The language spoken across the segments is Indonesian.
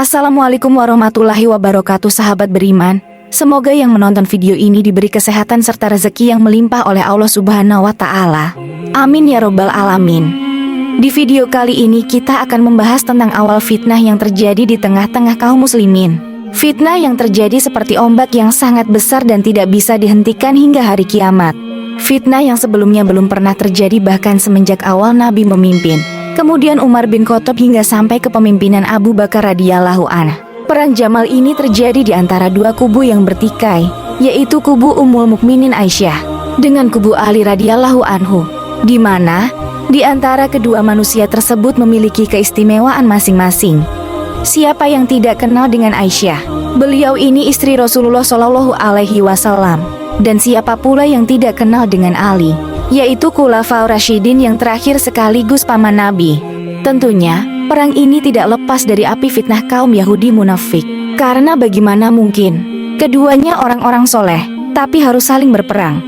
Assalamualaikum warahmatullahi wabarakatuh, sahabat beriman. Semoga yang menonton video ini diberi kesehatan serta rezeki yang melimpah oleh Allah Subhanahu wa Ta'ala. Amin ya Robbal Alamin. Di video kali ini kita akan membahas tentang awal fitnah yang terjadi di tengah-tengah kaum muslimin. Fitnah yang terjadi seperti ombak yang sangat besar dan tidak bisa dihentikan hingga hari kiamat. Fitnah yang sebelumnya belum pernah terjadi bahkan semenjak awal Nabi memimpin. Kemudian Umar bin Khattab hingga sampai kepemimpinan Abu Bakar radhiyallahu anhu. Perang Jamal ini terjadi di antara dua kubu yang bertikai, yaitu kubu Ummul Mukminin Aisyah dengan kubu Ali radhiyallahu anhu, di mana di antara kedua manusia tersebut memiliki keistimewaan masing-masing. Siapa yang tidak kenal dengan Aisyah? Beliau ini istri Rasulullah Shallallahu Alaihi Wasallam. Dan siapa pula yang tidak kenal dengan Ali, yaitu Khulafaur Rasyidin yang terakhir sekaligus paman Nabi. Tentunya, perang ini tidak lepas dari api fitnah kaum Yahudi munafik. Karena bagaimana mungkin keduanya orang-orang soleh, tapi harus saling berperang.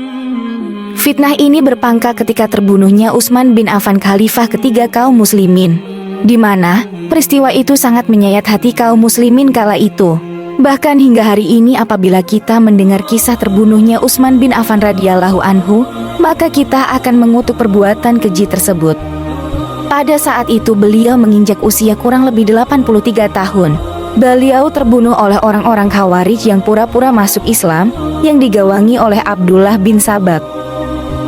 Fitnah ini berpangkal ketika terbunuhnya Utsman bin Affan, khalifah ketiga kaum muslimin, di mana peristiwa itu sangat menyayat hati kaum muslimin kala itu. Bahkan hingga hari ini apabila kita mendengar kisah terbunuhnya Utsman bin Affan radhiyallahu anhu, maka kita akan mengutuk perbuatan keji tersebut. Pada saat itu beliau menginjak usia kurang lebih 83 tahun. Beliau terbunuh oleh orang-orang Khawarij yang pura-pura masuk Islam yang digawangi oleh Abdullah bin Sabak.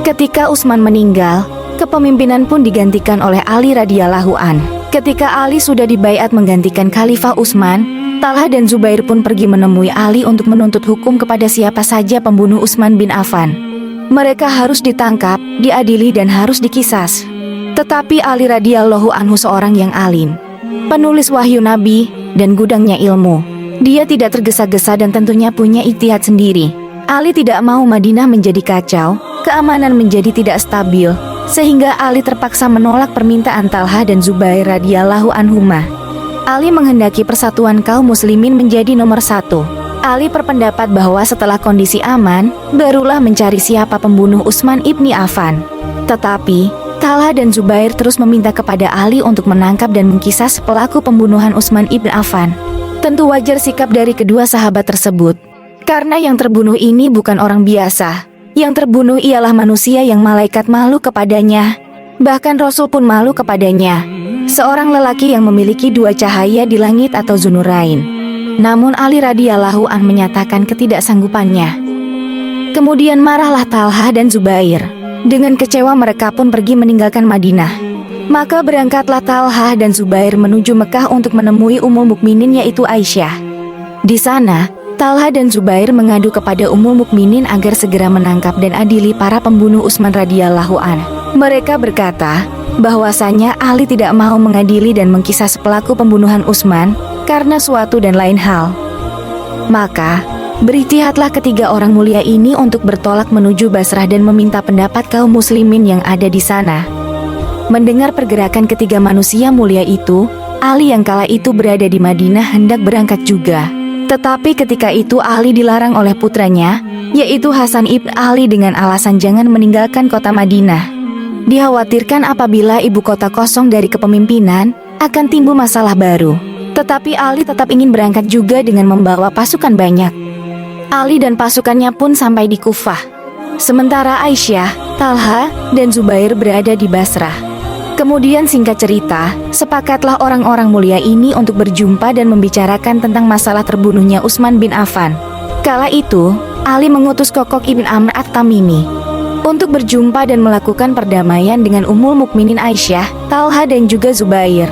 Ketika Utsman meninggal, kepemimpinan pun digantikan oleh Ali radhiyallahu anhu. Ketika Ali sudah dibaiat menggantikan Khalifah Utsman, Talha dan Zubair pun pergi menemui Ali untuk menuntut hukum kepada siapa saja pembunuh Utsman bin Affan. Mereka harus ditangkap, diadili dan harus dikisas. Tetapi Ali radhiyallahu anhu seorang yang alim, penulis wahyu Nabi dan gudangnya ilmu. Dia tidak tergesa-gesa dan tentunya punya ijtihad sendiri. Ali tidak mau Madinah menjadi kacau, keamanan menjadi tidak stabil, sehingga Ali terpaksa menolak permintaan Talha dan Zubair radhiyallahu anhuma. Ali menghendaki persatuan kaum muslimin menjadi nomor satu. Ali berpendapat bahwa setelah kondisi aman, barulah mencari siapa pembunuh Utsman ibni Affan. Tetapi, Talha dan Zubair terus meminta kepada Ali untuk menangkap dan mengkisas pelaku pembunuhan Utsman ibn Affan. Tentu wajar sikap dari kedua sahabat tersebut, karena yang terbunuh ini bukan orang biasa. Yang terbunuh ialah manusia yang malaikat malu kepadanya. Bahkan Rasul pun malu kepadanya. Seorang lelaki yang memiliki dua cahaya di langit atau Dzunurain. Namun Ali radhiyallahu anhu menyatakan ketidaksanggupannya. Kemudian marahlah Talha dan Zubair. Dengan kecewa mereka pun pergi meninggalkan Madinah. Maka berangkatlah Talha dan Zubair menuju Mekah untuk menemui Ummul Mukminin yaitu Aisyah. Di sana, Talha dan Zubair mengadu kepada Ummul Mukminin agar segera menangkap dan adili para pembunuh Utsman radhiyallahu anhu. Mereka berkata bahwasanya Ali tidak mau mengadili dan mengkisas pelaku pembunuhan Utsman karena suatu dan lain hal. Maka, berijtihadlah ketiga orang mulia ini untuk bertolak menuju Basrah dan meminta pendapat kaum muslimin yang ada di sana. Mendengar pergerakan ketiga manusia mulia itu, Ali yang kala itu berada di Madinah hendak berangkat juga. Tetapi ketika itu Ali dilarang oleh putranya, yaitu Hasan ibn Ali dengan alasan jangan meninggalkan kota Madinah. Dikhawatirkan apabila ibu kota kosong dari kepemimpinan, akan timbul masalah baru. Tetapi Ali tetap ingin berangkat juga dengan membawa pasukan banyak. Ali dan pasukannya pun sampai di Kufah. Sementara Aisyah, Talha, dan Zubair berada di Basrah. Kemudian singkat cerita, sepakatlah orang-orang mulia ini untuk berjumpa dan membicarakan tentang masalah terbunuhnya Utsman bin Affan. Kala itu, Ali mengutus Kokok ibn Amr at-Tamimi untuk berjumpa dan melakukan perdamaian dengan Ummul Mukminin Aisyah, Talha dan juga Zubair.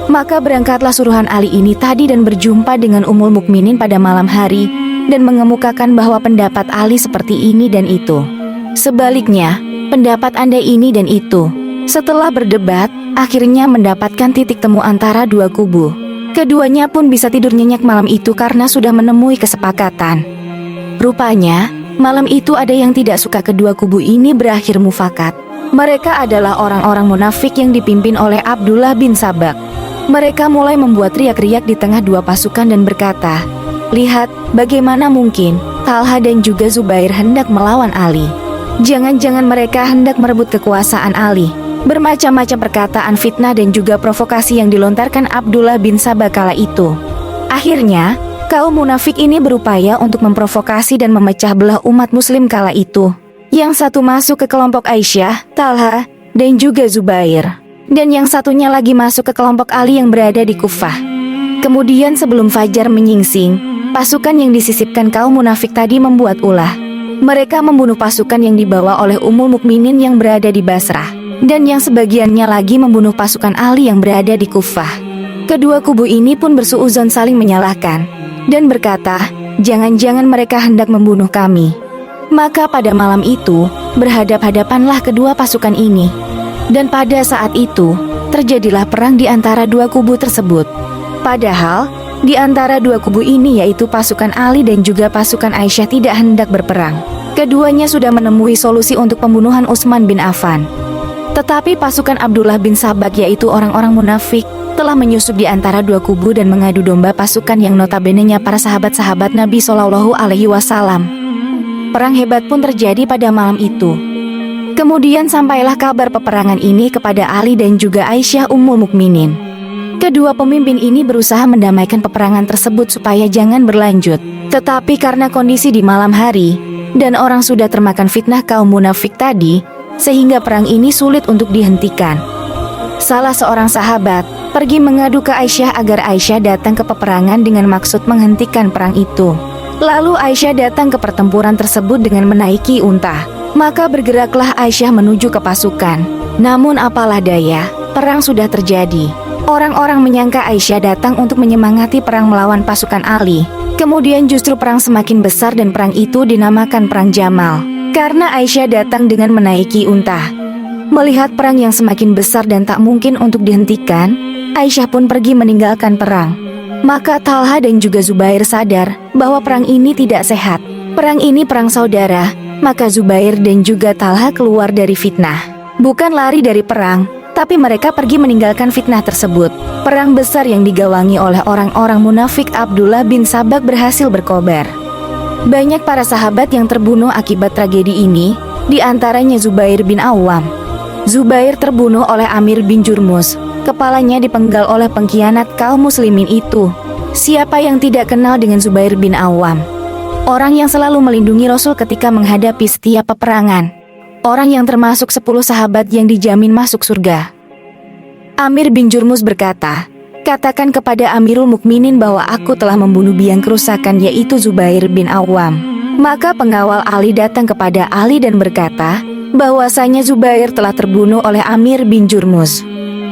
Maka berangkatlah suruhan Ali ini tadi dan berjumpa dengan Ummul Mukminin pada malam hari dan mengemukakan bahwa pendapat Ali seperti ini dan itu. Sebaliknya, pendapat Anda ini dan itu. Setelah berdebat, akhirnya mendapatkan titik temu antara dua kubu. Keduanya pun bisa tidur nyenyak malam itu karena sudah menemui kesepakatan. Rupanya, malam itu ada yang tidak suka kedua kubu ini berakhir mufakat. Mereka adalah orang-orang munafik yang dipimpin oleh Abdullah bin Sabak. Mereka mulai membuat riak-riak di tengah dua pasukan dan berkata, "Lihat, bagaimana mungkin Talha dan juga Zubair hendak melawan Ali. Jangan-jangan mereka hendak merebut kekuasaan Ali." Bermacam-macam perkataan fitnah dan juga provokasi yang dilontarkan Abdullah bin Sabah kala itu. Akhirnya, kaum munafik ini berupaya untuk memprovokasi dan memecah belah umat muslim kala itu. Yang satu masuk ke kelompok Aisyah, Talha, dan juga Zubair. Dan yang satunya lagi masuk ke kelompok Ali yang berada di Kufah. Kemudian sebelum fajar menyingsing, pasukan yang disisipkan kaum munafik tadi membuat ulah. Mereka membunuh pasukan yang dibawa oleh Ummul Mukminin yang berada di Basrah. Dan yang sebagiannya lagi membunuh pasukan Ali yang berada di Kufah. Kedua kubu ini pun bersuuzon saling menyalahkan dan berkata, jangan-jangan mereka hendak membunuh kami. Maka pada malam itu, berhadap-hadapanlah kedua pasukan ini. Dan pada saat itu, terjadilah perang di antara dua kubu tersebut. Padahal, di antara dua kubu ini yaitu pasukan Ali dan juga pasukan Aisyah tidak hendak berperang. Keduanya sudah menemui solusi untuk pembunuhan Utsman bin Affan. Tetapi pasukan Abdullah bin Sabak yaitu orang-orang munafik telah menyusup di antara dua kubu dan mengadu domba pasukan yang notabene-nya para sahabat-sahabat Nabi Shallallahu Alaihi Wasallam. Perang hebat pun terjadi pada malam itu. Kemudian sampailah kabar peperangan ini kepada Ali dan juga Aisyah Ummul Mukminin. Kedua pemimpin ini berusaha mendamaikan peperangan tersebut supaya jangan berlanjut. Tetapi karena kondisi di malam hari dan orang sudah termakan fitnah kaum munafik tadi, sehingga perang ini sulit untuk dihentikan. Salah seorang sahabat pergi mengadu ke Aisyah agar Aisyah datang ke peperangan dengan maksud menghentikan perang itu. Lalu Aisyah datang ke pertempuran tersebut dengan menaiki unta. Maka bergeraklah Aisyah menuju ke pasukan. Namun apalah daya, perang sudah terjadi. Orang-orang menyangka Aisyah datang untuk menyemangati perang melawan pasukan Ali. Kemudian justru perang semakin besar dan perang itu dinamakan Perang Jamal. Karena Aisyah datang dengan menaiki unta. Melihat perang yang semakin besar dan tak mungkin untuk dihentikan, Aisyah pun pergi meninggalkan perang. Maka Talha dan juga Zubair sadar bahwa perang ini tidak sehat. Perang ini perang saudara, maka Zubair dan juga Talha keluar dari fitnah. Bukan lari dari perang, tapi mereka pergi meninggalkan fitnah tersebut. Perang besar yang digawangi oleh orang-orang munafik Abdullah bin Sabak berhasil berkobar. Banyak para sahabat yang terbunuh akibat tragedi ini, di antaranya Zubair bin Awam. Zubair terbunuh oleh Amir bin Jurmus. Kepalanya dipenggal oleh pengkhianat kaum muslimin itu. Siapa yang tidak kenal dengan Zubair bin Awam? Orang yang selalu melindungi Rasul ketika menghadapi setiap peperangan. Orang yang termasuk 10 sahabat yang dijamin masuk surga. Amir bin Jurmus berkata, katakan kepada Amirul Mukminin bahwa aku telah membunuh biang kerusakan yaitu Zubair bin Awam. Maka pengawal Ali datang kepada Ali dan berkata, bahwasanya Zubair telah terbunuh oleh Amir bin Jurmus.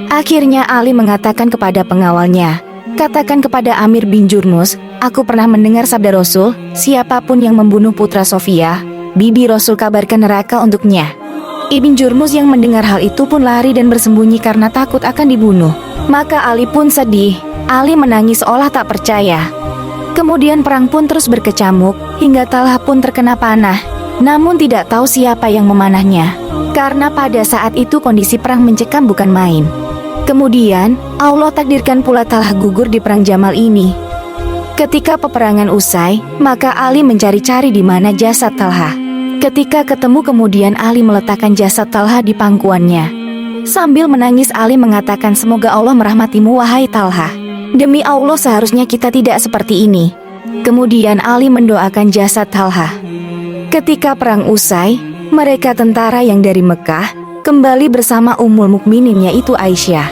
Akhirnya Ali mengatakan kepada pengawalnya, katakan kepada Amir bin Jurmus, aku pernah mendengar sabda Rasul, siapapun yang membunuh putra Sofia, bibi Rasul kabarkan neraka untuknya. Ibn Jurmus yang mendengar hal itu pun lari dan bersembunyi karena takut akan dibunuh. Maka Ali pun sedih, Ali menangis seolah tak percaya. Kemudian perang pun terus berkecamuk, hingga Talha pun terkena panah. Namun tidak tahu siapa yang memanahnya, karena pada saat itu kondisi perang mencekam bukan main. Kemudian, Allah takdirkan pula Talha gugur di perang Jamal ini. Ketika peperangan usai, maka Ali mencari-cari di mana jasad Talha. Ketika ketemu kemudian Ali meletakkan jasad Talha di pangkuannya. Sambil menangis Ali mengatakan semoga Allah merahmatimu wahai Talha. Demi Allah seharusnya kita tidak seperti ini. Kemudian Ali mendoakan jasad Talha. Ketika perang usai, mereka tentara yang dari Mekah kembali bersama Ummul Mukminin yaitu Aisyah.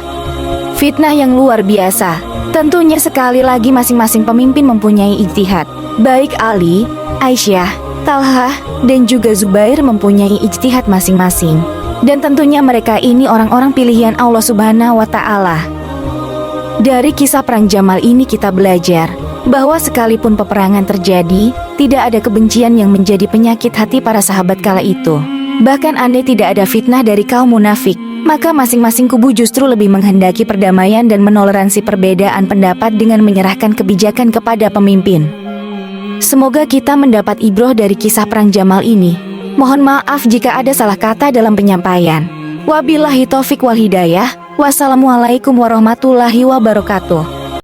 Fitnah yang luar biasa. Tentunya sekali lagi masing-masing pemimpin mempunyai ijtihad. Baik Ali, Aisyah, Talha, dan juga Zubair mempunyai ijtihad masing-masing. Dan tentunya mereka ini orang-orang pilihan Allah Subhanahu wa Ta'ala. Dari kisah perang Jamal ini kita belajar bahwa sekalipun peperangan terjadi, tidak ada kebencian yang menjadi penyakit hati para sahabat kala itu. Bahkan andai tidak ada fitnah dari kaum munafik, maka masing-masing kubu justru lebih menghendaki perdamaian dan menoleransi perbedaan pendapat dengan menyerahkan kebijakan kepada pemimpin. Semoga kita mendapat ibroh dari kisah perang Jamal ini. Mohon maaf jika ada salah kata dalam penyampaian. Wabillahi taufik wal hidayah. Wassalamualaikum warahmatullahi wabarakatuh.